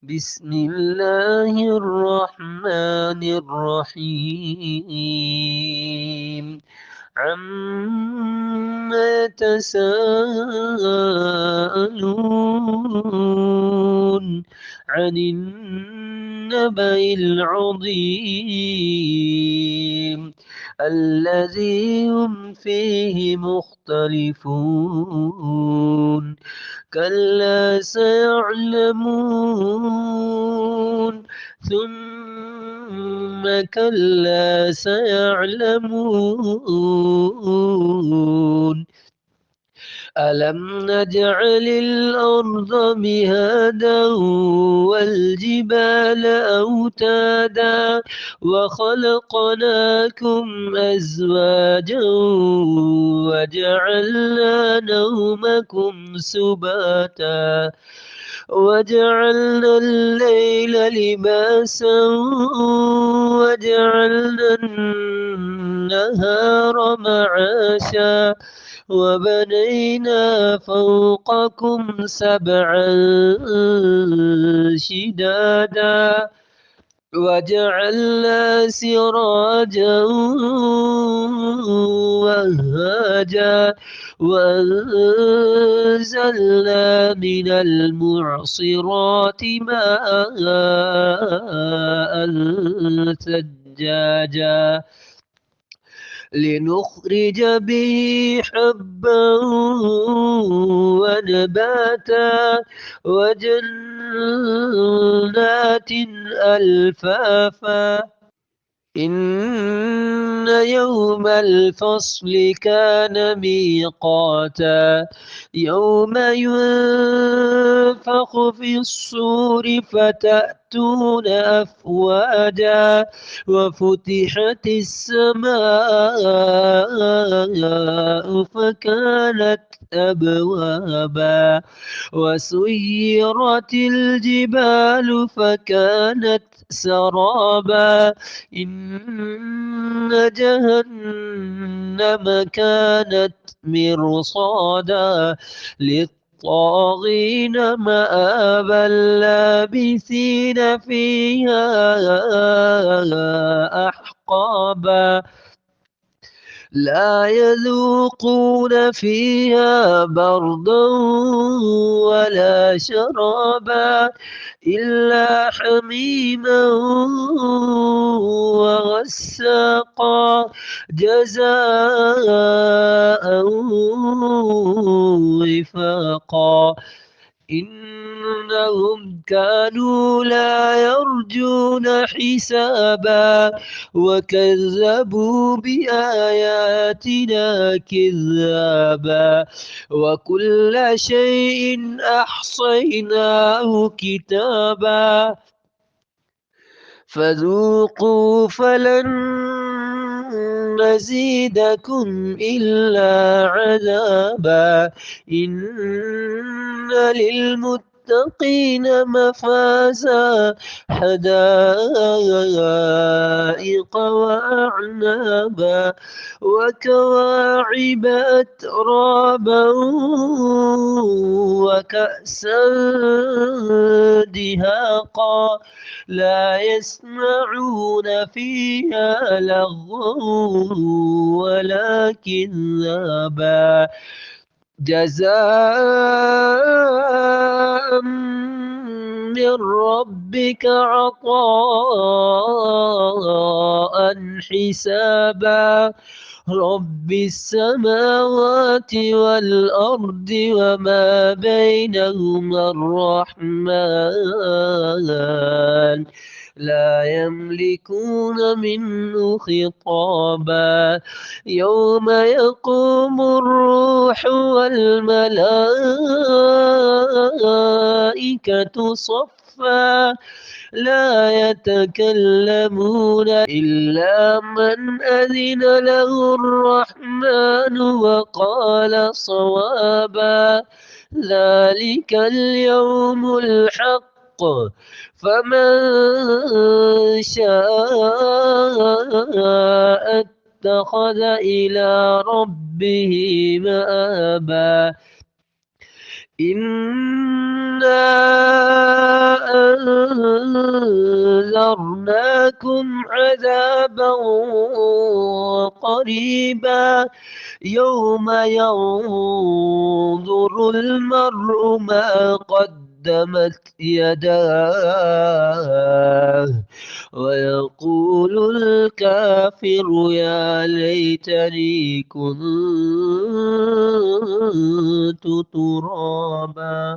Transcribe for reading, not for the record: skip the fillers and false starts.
بسم الله الرحمن الرحيم عما يتساءلون عن النبأ العظيم الذي هم فيه مختلفون كلا سيعلمون ثم كلا سيعلمون ألم نجعل الأرض مهادا والجبال أوتادا وخلقناكم أزواجا وجعلنا نومكم سباتا وجعلنا الليل لباسا وجعلنا النهار معاشا وبنينا فوقكم سبعا شدادا وجعلنا سراجا وهاجا وأنزلنا من المعصرات ماء ثجاجا لنخرج به حبا ونباتا وجنات ألفافا إن يوم الفصل كان ميقاتا يوم ينفخ في الصور فتأتون أفواجا وفتحت السماء فكانت أبوابا وسيرت الجبال فكانت سرابا إن جهنم كانت مرصادا للطاغين مآبا لابثين فيها أحقابا لا يذوقون فيها بردا ولا شرابا إلا حميما وغساقا جزاء وفاقا إنهم كانوا لا يرجون حسابا وكذبوا بآياتنا كذابا وكل شيء أحصيناه كتابا فذوقوا فلن نزيدكم إلا عذابا إن للمتقين مفازا حدائق وأعنابا وكواعب أترابا وكأسا دهاقا لا يسمعون فيها لغوا ولا كذابا جزاء من ربك عطاء حسابا رب السماوات والأرض وما بينهما الرحمن لا يملكون منه خطابا يوم يقوم الروح والملائكة صفا لا يتكلمون إلا من أذن له الرحمن وقال صوابا ذلك اليوم الحق فمن شاء اتخذ إلى ربه مآبا إنا أنذرناكم عذابا قريبا يوم ينظر المرء ما قدمت يداه ويقول الكافر يا ليتني كنت ترابا.